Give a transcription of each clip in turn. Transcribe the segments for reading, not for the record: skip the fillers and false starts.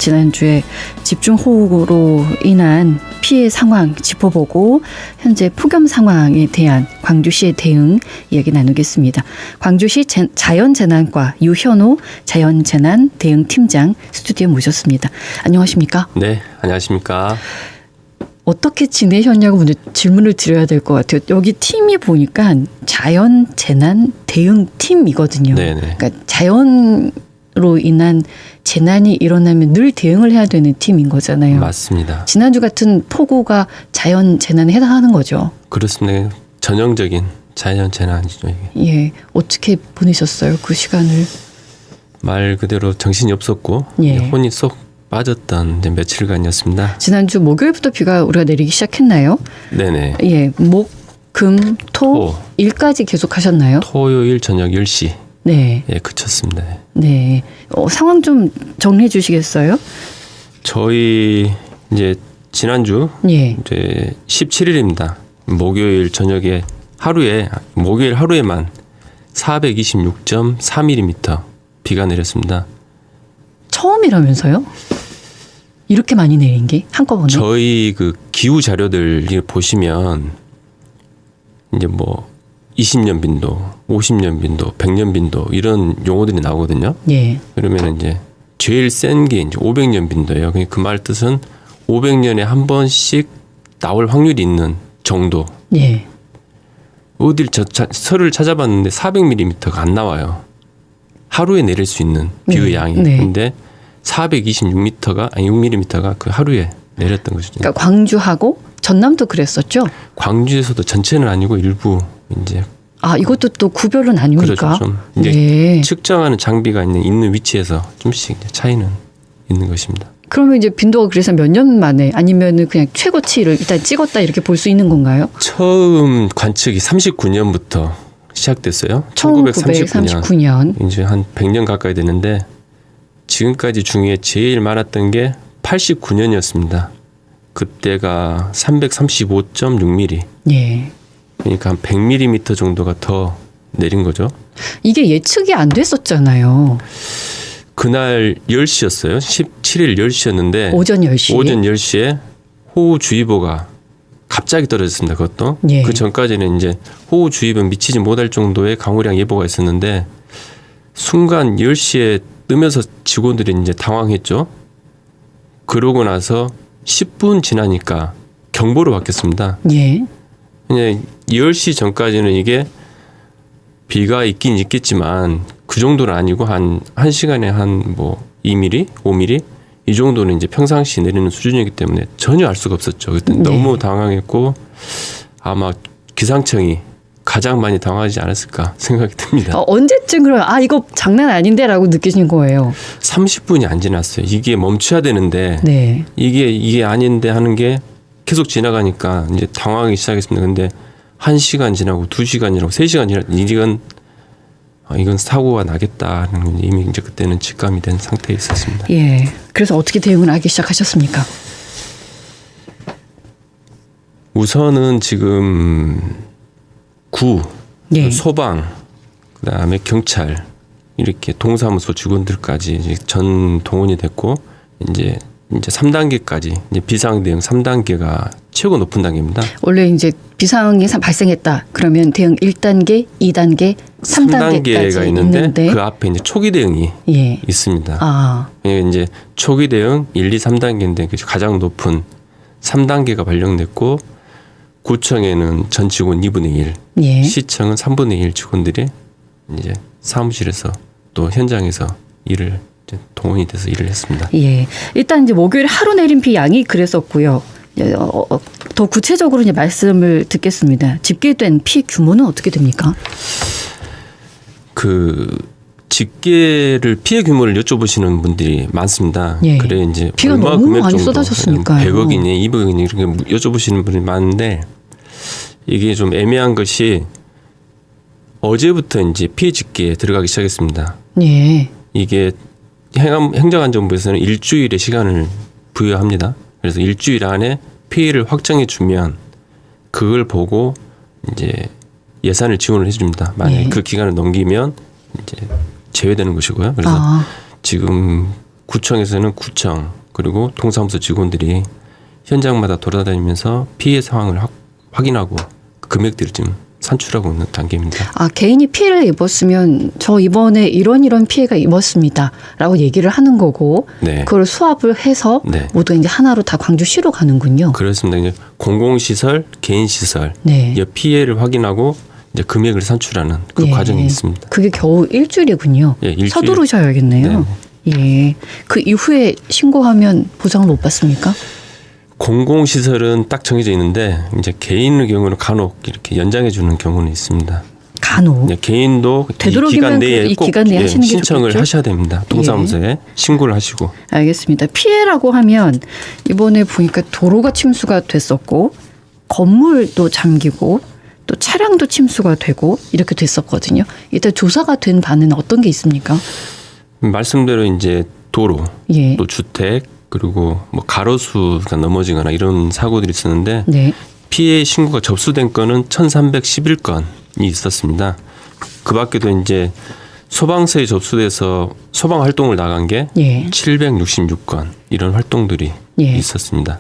지난주에 집중호우로 인한 피해 상황 짚어보고 현재 폭염 상황에 대한 광주시의 대응 이야기 나누겠습니다. 광주시 자연재난과 유현호 자연재난 대응팀장 스튜디오에 모셨습니다. 안녕하십니까? 네, 안녕하십니까? 어떻게 지내셨냐고 먼저 질문을 드려야 될 것 같아요. 여기 팀이 보니까 자연재난 대응팀이거든요. 네네. 그러니까 자연으로 인한 재난이 일어나면 늘 대응을 해야 되는 팀인 거잖아요. 맞습니다. 지난주 같은 폭우가 자연재난에 해당하는 거죠. 그렇습니다. 전형적인 자연재난이죠. 이게. 예, 어떻게 보내셨어요? 그 시간을. 말 그대로 정신이 없었고 예. 혼이 쏙 빠졌던 이제 며칠간이었습니다. 지난주 목요일부터 비가 우리가 내리기 시작했나요? 네네. 예, 목, 금, 토, 일까지 계속 하셨나요? 토요일 저녁 10시 네. 예, 그쳤습니다. 네. 상황 좀 정리해 주시겠어요? 저희 이제 지난주 예. 이제 17일입니다. 목요일 저녁에 목요일 하루에만 426.4mm 비가 내렸습니다. 처음이라면서요? 이렇게 많이 내린 게 한꺼번에? 저희 그 기후 자료들 보시면 이제 뭐 20년 빈도, 50년 빈도, 100년 빈도 이런 용어들이 나오거든요. 예. 그러면 이제 제일 센 게 이제 500년 빈도예요. 그 말 뜻은 500년에 한 번씩 나올 확률이 있는 정도. 예. 어딜 서를 찾아봤는데 400mm가 안 나와요. 하루에 내릴 수 있는 비의 양이. 네. 근데 6mm가 그 하루에 내렸던 것이죠. 그러니까 광주하고 전남도 그랬었죠? 광주에서도 전체는 아니고 일부 이제 이것도 또 구별은 아닙니까? 그렇죠. 좀 이제 예. 측정하는 장비가 있는 위치에서 좀씩 차이는 있는 것입니다. 그러면 이제 빈도가 그래서 몇 년 만에 아니면은 그냥 최고치를 일단 찍었다 이렇게 볼 수 있는 건가요? 처음 관측이 39년부터 시작됐어요. 1939년. 이제 한 100년 가까이 되는데 지금까지 중에 제일 많았던 게 89년이었습니다. 그때가 335.6mm. 예. 그러니까 한 100mm 정도가 더 내린 거죠. 이게 예측이 안 됐었잖아요. 그날 10시였어요. 17일 10시였는데 오전 10시. 오전 10시에 호우주의보가 갑자기 떨어졌습니다. 그것도. 예. 그 전까지는 이제 호우주의보 미치지 못할 정도의 강우량 예보가 있었는데 순간 10시에 뜨면서 직원들이 이제 당황했죠. 그러고 나서 10분 지나니까 경보로 바뀌었습니다. 예. 그냥 10시 전까지는 이게 비가 있긴 있겠지만 그 정도는 아니고 한 시간에 한 뭐 2mm, 5mm 이 정도는 이제 평상시 내리는 수준이기 때문에 전혀 알 수가 없었죠. 그때 네. 너무 당황했고 아마 기상청이 가장 많이 당황하지 않았을까 생각이 듭니다. 언제쯤 그럼 이거 장난 아닌데라고 느끼신 거예요? 30분이 안 지났어요. 이게 멈춰야 되는데 네. 이게 아닌데 하는 게 계속 지나가니까 이제 당황하기 시작했습니다. 근데 1시간 지나고 2시간 지나고 3시간 지나고 이건 사고가 나겠다는 건 이미 이제 그때는 직감이 된 상태에 있었습니다. 예. 그래서 어떻게 대응을 하기 시작하셨습니까? 우선은 지금 예. 소방, 그다음에 경찰 이렇게 동사무소 직원들까지 이제 전 동원이 됐고 이제 3단계까지 이제 비상대응 3단계가 최고 높은 단계입니다. 원래 이제 비상이 발생했다. 그러면 대응 1단계, 2단계, 3단계가 있는데 그 앞에 이제 초기 대응이 예. 있습니다. 이제 초기 대응 1, 2, 3단계인데 가장 높은 3단계가 발령됐고 구청에는 전 직원 2분의 1, 예. 시청은 3분의 1 직원들이 이제 사무실에서 또 현장에서 일을 동원이 돼서 일을 했습니다. 예. 일단 이제 목요일 하루 내린 비 양이 그랬었고요. 더 구체적으로 이제 말씀을 듣겠습니다. 집계된 피 규모는 어떻게 됩니까? 그 집계를 피해 규모를 여쭤보시는 분들이 많습니다. 예. 그래 이제 비가 얼마 너무 금액 많이 정도, 쏟아졌으니까요. 100억이니 200억이니 이렇게 여쭤보시는 분이 많은데 이게 좀 애매한 것이 어제부터 이제 피해 집계에 들어가기 시작했습니다. 예. 이게 행정안전부에서는 일주일의 시간을 부여합니다. 그래서 일주일 안에 피해를 확정해 주면 그걸 보고 이제 예산을 지원을 해줍니다. 만약에 예. 그 기간을 넘기면 이제 제외되는 것이고요. 그래서 지금 구청에서는 구청 그리고 동사무소 직원들이 현장마다 돌아다니면서 피해 상황을 확인하고 금액들을 지금 산출하고 있는 단계입니다. 아, 개인이 피해를 입었으면 저 이번에 이런 피해가 입었습니다라고 얘기를 하는 거고 네. 그걸 수합을 해서 네. 모두 이제 하나로 다 광주시로 가는군요. 그렇습니다. 이제 공공시설, 개인시설 네. 이 피해를 확인하고 이제 금액을 산출하는 그 예. 과정이 있습니다. 그게 겨우 일주일이군요. 예, 일주일. 서두르셔야겠네요. 예. 그 이후에 신고하면 보상을 못 받습니까? 공공시설은 딱 정해져 있는데 이제 개인의 경우는 간혹 이렇게 연장해 주는 경우는 있습니다. 간혹. 이제 개인도 이 되도록이면 기간 내에 이 꼭 기간 내에 하시는 게 신청을 좋겠죠? 하셔야 됩니다. 동사무소에 신고를 하시고. 알겠습니다. 피해라고 하면 이번에 보니까 도로가 침수가 됐었고 건물도 잠기고 또 차량도 침수가 되고 이렇게 됐었거든요. 일단 조사가 된 바는 어떤 게 있습니까? 말씀대로 이제 도로, 예. 또 주택 그리고 뭐 가로수가 넘어지거나 이런 사고들이 있었는데 네. 피해 신고가 접수된 건은 1,311건이 있었습니다. 그 밖에도 이제 소방서에 접수돼서 소방 활동을 나간 게 예. 766건 이런 활동들이 예. 있었습니다.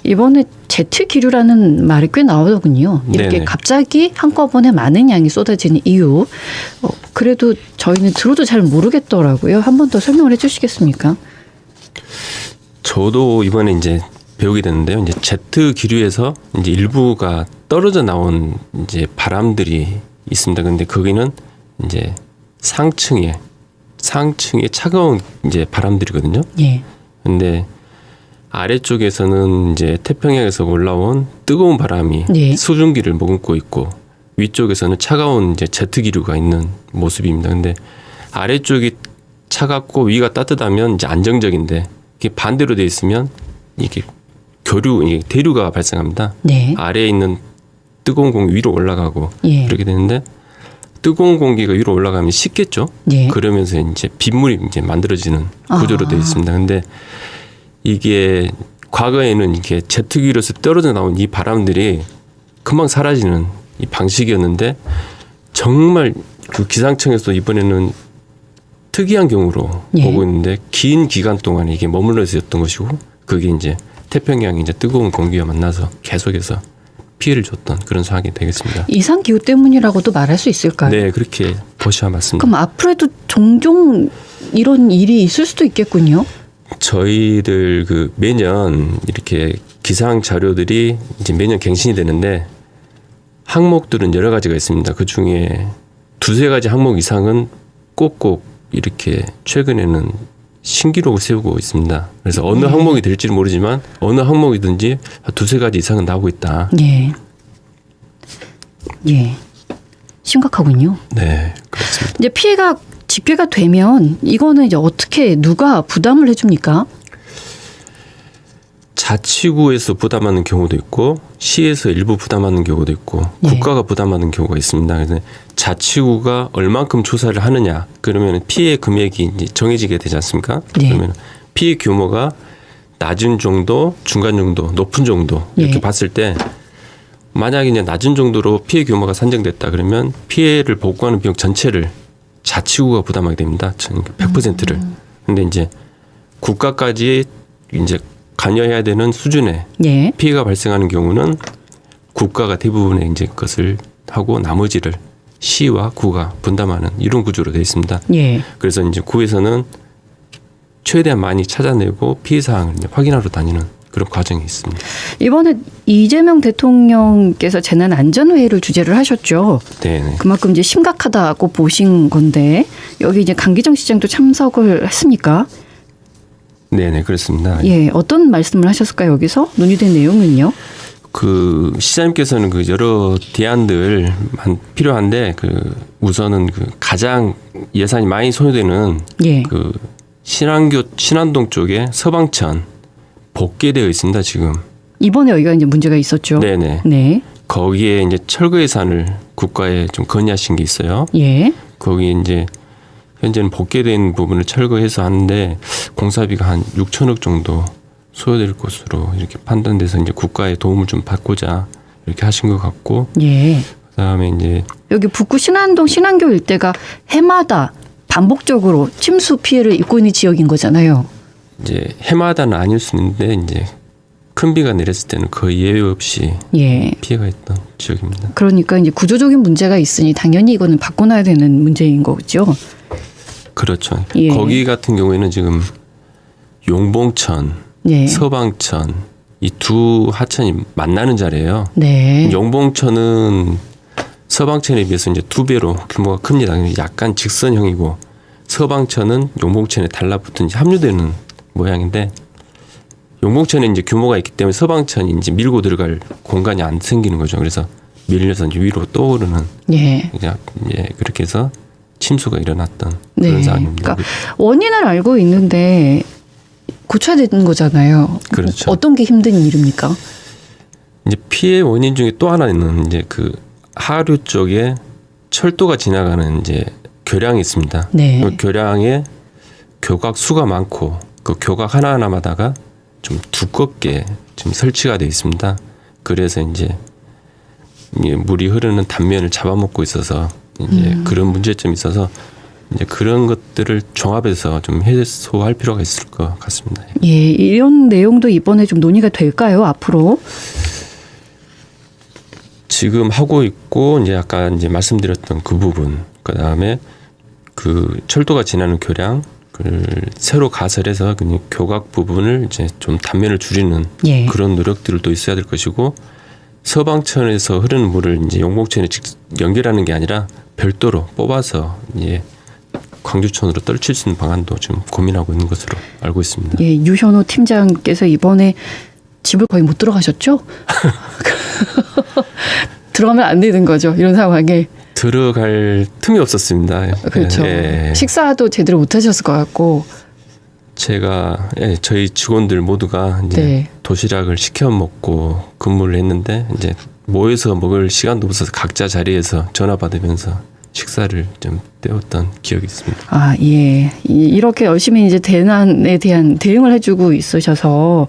이번에 제트 기류라는 말이 꽤 나오더군요. 이렇게 네네. 갑자기 한꺼번에 많은 양이 쏟아지는 이유. 그래도 저희는 들어도 잘 모르겠더라고요. 한 번 더 설명을 해주시겠습니까? 저도 이번에 이제 배우게 됐는데요. 이제 제트 기류에서 이제 일부가 떨어져 나온 이제 바람들이 있습니다. 근데 거기는 이제 상층에 차가운 이제 바람들이거든요. 예. 근데 아래쪽에서는 이제 태평양에서 올라온 뜨거운 바람이 예. 수증기를 머금고 있고 위쪽에서는 차가운 이제 제트 기류가 있는 모습입니다. 근데 아래쪽이 차갑고 위가 따뜻하면 이제 안정적인데 이게 반대로 돼 있으면 이게 이게 대류가 발생합니다. 네. 아래에 있는 뜨거운 공기 위로 올라가고 예. 그렇게 되는데 뜨거운 공기가 위로 올라가면 식겠죠. 예. 그러면서 이제 빗물이 이제 만들어지는 구조로 되어 있습니다. 근데 이게 과거에는 이게 제트 기류에서 떨어져 나온 이 바람들이 금방 사라지는 이 방식이었는데 정말 그 기상청에서 이번에는 특이한 경우로 예. 보고 있는데 긴 기간 동안 이게 머물러 있었던 것이고 그게 이제 태평양이 이제 뜨거운 공기와 만나서 계속해서 피해를 줬던 그런 상황이 되겠습니다. 이상 기후 때문이라고도 말할 수 있을까요? 네, 그렇게 보셔야 맞습니다. 그럼 앞으로도 종종 이런 일이 있을 수도 있겠군요. 저희들 그 매년 이렇게 기상 자료들이 이제 매년 갱신이 되는데 항목들은 여러 가지가 있습니다. 그 중에 두세 가지 항목 이상은 꼭꼭 이렇게 최근에는 신기록을 세우고 있습니다. 그래서 어느 항목이 될지는 모르지만 어느 항목이든지 두세 가지 이상은 나오고 있다. 예. 예. 심각하군요. 네, 그렇습니다. 이제 피해가 집계가 되면 이거는 이제 어떻게 누가 부담을 해줍니까? 자치구에서 부담하는 경우도 있고 시에서 일부 부담하는 경우도 있고 예. 국가가 부담하는 경우가 있습니다. 그래서 자치구가 얼만큼 조사를 하느냐 그러면 피해 금액이 이제 정해지게 되지 않습니까? 예. 그러면 피해 규모가 낮은 정도, 중간 정도, 높은 정도 이렇게 예. 봤을 때 만약에 이제 낮은 정도로 피해 규모가 산정됐다 그러면 피해를 복구하는 비용 전체를 자치구가 부담하게 됩니다. 100%를. 근데 이제 국가까지 이제 관여해야 되는 수준의 예. 피해가 발생하는 경우는 국가가 대부분의 이제 것을 하고 나머지를 시와 구가 분담하는 이런 구조로 되어 있습니다. 예. 그래서 이제 구에서는 최대한 많이 찾아내고 피해 사항을 이제 확인하러 다니는 그런 과정이 있습니다. 이번에 이재명 대통령께서 재난안전회의를 주재를 하셨죠. 네. 그만큼 이제 심각하다고 보신 건데 여기 이제 강기정 시장도 참석을 했습니까? 네, 그렇습니다. 예, 어떤 말씀을 하셨을까요? 여기서 논의된 내용은요? 그 시장님께서는 그 여러 대안들 필요한데 그 우선은 그 가장 예산이 많이 소요되는 예. 그 신안동 쪽에 서방천 복개되어 있습니다 지금. 이번에 여기가 이제 문제가 있었죠. 네네. 네. 거기에 이제 철거 예산을 국가에 좀 건의하신 게 있어요. 예. 거기 이제 현재는 복개된 부분을 철거해서 하는데 공사비가 한 6천억 정도 소요될 것으로 이렇게 판단돼서 이제 국가의 도움을 좀 받고자 이렇게 하신 것 같고 예. 그다음에 이제 여기 북구 신안동 신안교 일대가 해마다 반복적으로 침수 피해를 입고 있는 지역인 거잖아요. 이제 해마다는 아닐 수 있는데 이제 큰 비가 내렸을 때는 거의 예외 없이 예. 피해가 있던 지역입니다. 그러니까 이제 구조적인 문제가 있으니 당연히 이거는 바꿔놔야 되는 문제인 거죠. 그렇죠. 예. 거기 같은 경우에는 지금 용봉천, 예. 서방천 이 두 하천이 만나는 자리예요. 네. 용봉천은 서방천에 비해서 이제 2배로 규모가 큽니다. 약간 직선형이고 서방천은 용봉천에 달라붙은 이제 합류되는 모양인데 용봉천에 이제 규모가 있기 때문에 서방천이 이제 밀고 들어갈 공간이 안 생기는 거죠. 그래서 밀려서 이제 위로 떠오르는 예. 그렇게 해서 침수가 일어났던 네. 그런 상황입니다. 그러니까 원인을 알고 있는데 고쳐야 되는 거잖아요. 그렇죠. 어떤 게 힘든 일입니까? 이제 피해 원인 중에 또 하나는 이제 그 하류 쪽에 철도가 지나가는 이제 교량이 있습니다. 네. 그 교량에 교각 수가 많고 그 교각 하나하나마다가 좀 두껍게 좀 설치가 되어 있습니다. 그래서 이제 물이 흐르는 단면을 잡아먹고 있어서 이제 그런 문제점이 있어서 이제 그런 것들을 종합해서 좀 해소할 필요가 있을 것 같습니다. 예, 이런 내용도 이번에 좀 논의가 될까요? 앞으로? 지금 하고 있고 이제 아까 이제 말씀드렸던 그 부분, 그 다음에 그 철도가 지나는 교량을 새로 가설해서 그냥 교각 부분을 이제 좀 단면을 줄이는 예. 그런 노력들도 있어야 될 것이고 서방천에서 흐르는 물을 이제 용봉천에 연결하는 게 아니라 별도로 뽑아서 이제 광주천으로 떨칠 수 있는 방안도 지금 고민하고 있는 것으로 알고 있습니다. 예, 유현호 팀장께서 이번에 집을 거의 못 들어가셨죠? 들어가면 안 되는 거죠. 이런 상황에. 들어갈 틈이 없었습니다. 그렇죠. 예. 식사도 제대로 못 하셨을 것 같고. 제가 저희 직원들 모두가 이제 네. 도시락을 시켜 먹고 근무를 했는데 이제 모여서 먹을 시간도 없어서 각자 자리에서 전화 받으면서 식사를 좀 때웠던 기억이 있습니다. 아, 예. 이렇게 열심히 이제 대난에 대한 대응을 해주고 있으셔서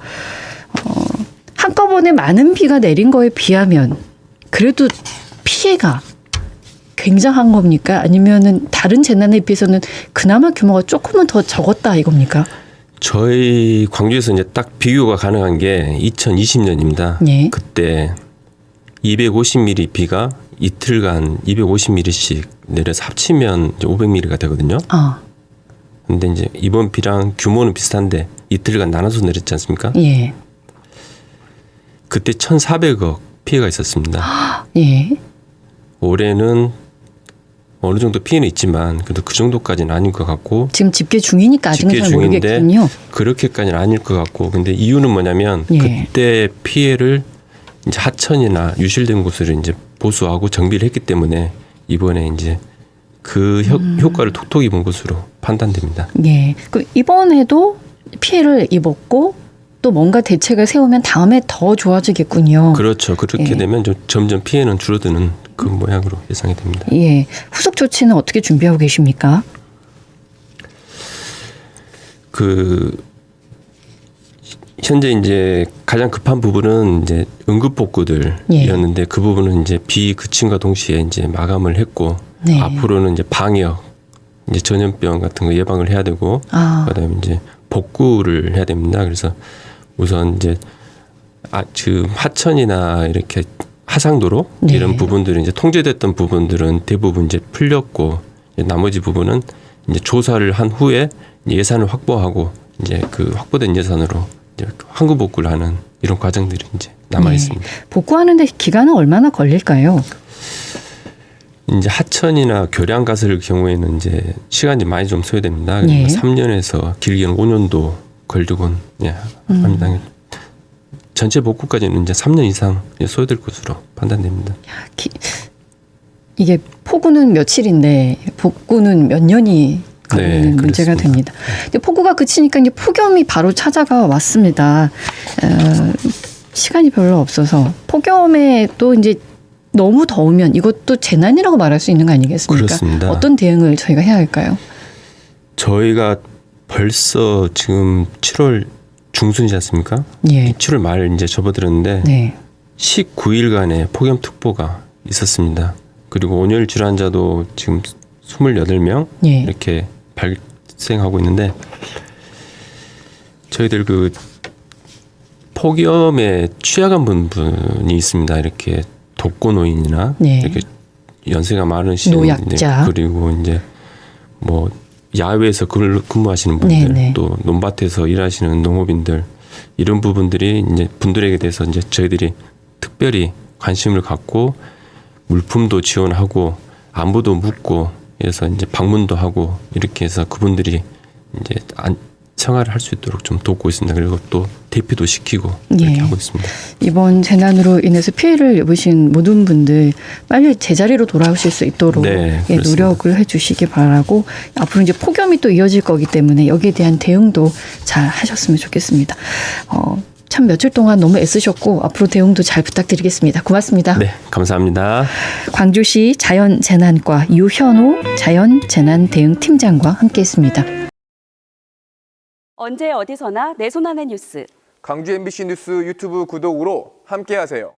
한꺼번에 많은 비가 내린 거에 비하면 그래도 피해가 굉장한 겁니까? 아니면은 다른 재난에 비해서는 그나마 규모가 조금은 더 적었다 이겁니까? 저희 광주에서 이제 딱 비교가 가능한 게 2020년입니다. 예. 그때 250mm 비가 이틀간 250mm씩 내려서 합치면 이제 500mm가 되거든요. 아, 근데 이제 이번 비랑 규모는 비슷한데 이틀간 나눠서 내렸지 않습니까? 예. 그때 1,400억 피해가 있었습니다. 예. 올해는 어느 정도 피해는 있지만 그래도 그 정도까지는 아닌 것 같고 지금 집계 중이니까 아직은 집계 잘 중인데 모르겠군요. 그렇게까지는 아닐 것 같고 근데 이유는 뭐냐면 예. 그때 피해를 이제 하천이나 유실된 곳을 이제 보수하고 정비를 했기 때문에 이번에 이제 그 효과를 톡톡히 본 것으로 판단됩니다. 예. 그 이번에도 피해를 입었고 또 뭔가 대책을 세우면 다음에 더 좋아지겠군요. 그렇죠. 그렇게 예. 되면 좀 점점 피해는 줄어드는 그 모양으로 예상이 됩니다. 예. 후속 조치는 어떻게 준비하고 계십니까? 그 현재 이제 가장 급한 부분은 이제 응급 복구들이었는데 그 부분은 이제 비 그침과 동시에 이제 마감을 했고 네. 앞으로는 이제 방역, 이제 전염병 같은 거 예방을 해야 되고 그다음에 이제 복구를 해야 됩니다. 그래서 우선 이제 지금 하천이나 이렇게 하상도로 네. 이런 부분들은 이제 통제됐던 부분들은 대부분 이제 풀렸고 이제 나머지 부분은 이제 조사를 한 후에 예산을 확보하고 이제 그 확보된 예산으로 이제 항구 복구를 하는 이런 과정들이 이제 남아 있습니다. 네. 복구하는데 기간은 얼마나 걸릴까요? 이제 하천이나 교량 가설 경우에는 이제 시간이 많이 좀 소요됩니다. 네. 3년에서 길게는 5년도 걸리곤 합니다. 전체 복구까지는 이제 3년 이상 소요될 것으로 판단됩니다. 이게 폭우는 며칠인데 복구는 몇 년이 걸리는 문제가 됩니다. 근데 폭우가 그치니까 이제 폭염이 바로 찾아가 왔습니다. 시간이 별로 없어서 폭염에 또 이제 너무 더우면 이것도 재난이라고 말할 수 있는 거 아니겠습니까? 그렇습니다. 어떤 대응을 저희가 해야 할까요? 저희가 벌써 지금 7월 중순이지 않습니까? 예. 7월 말 이제 접어들었는데 네. 19일간의 폭염특보가 있었습니다. 그리고 온열 질환자도 지금 28명 예. 이렇게 발생하고 있는데 저희들 그 폭염에 취약한 분이 있습니다. 이렇게 독거노인이나 네. 이렇게 연세가 많으신 노약자. 그리고 이제 뭐 야외에서 근무하시는 분들, 네네. 또 논밭에서 일하시는 농업인들 이런 부분들이 이제 분들에게 대해서 이제 저희들이 특별히 관심을 갖고 물품도 지원하고 안부도 묻고 해서 이제 방문도 하고 이렇게 해서 그분들이 이제 생활을 할 수 있도록 좀 돕고 있습니다. 그리고 또 대피도 시키고 이렇게 예. 하고 있습니다. 이번 재난으로 인해서 피해를 입으신 모든 분들 빨리 제자리로 돌아오실 수 있도록 네, 예, 그렇습니다. 노력을 해주시기 바라고 앞으로 이제 폭염이 또 이어질 거기 때문에 여기에 대한 대응도 잘 하셨으면 좋겠습니다. 참 며칠 동안 너무 애쓰셨고 앞으로 대응도 잘 부탁드리겠습니다. 고맙습니다. 네, 감사합니다. 광주시 자연재난과 유현호 자연재난대응팀장과 함께했습니다. 언제 어디서나 내 손 안의 뉴스. 광주 MBC 뉴스 유튜브 구독으로 함께하세요.